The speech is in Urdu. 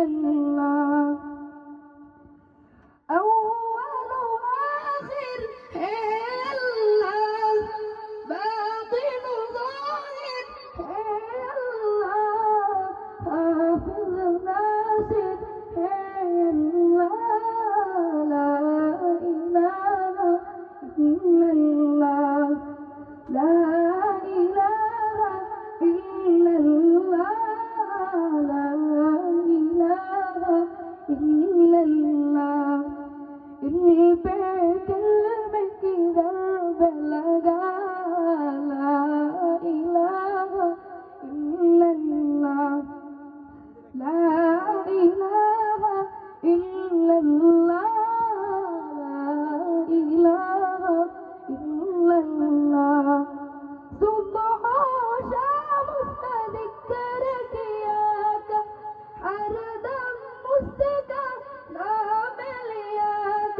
إلا الله أول وآخر يا الله باطن ظاهر يا الله حافظ ناصر يا الله لا إله إلا الله لا إله إلا الله لا إله إلا الله البيت المكي بلغا لا إله إلا الله لا إله إلا الله لا إله إلا الله صبح شمس ذكرك ياك حردا مستكا نام لياك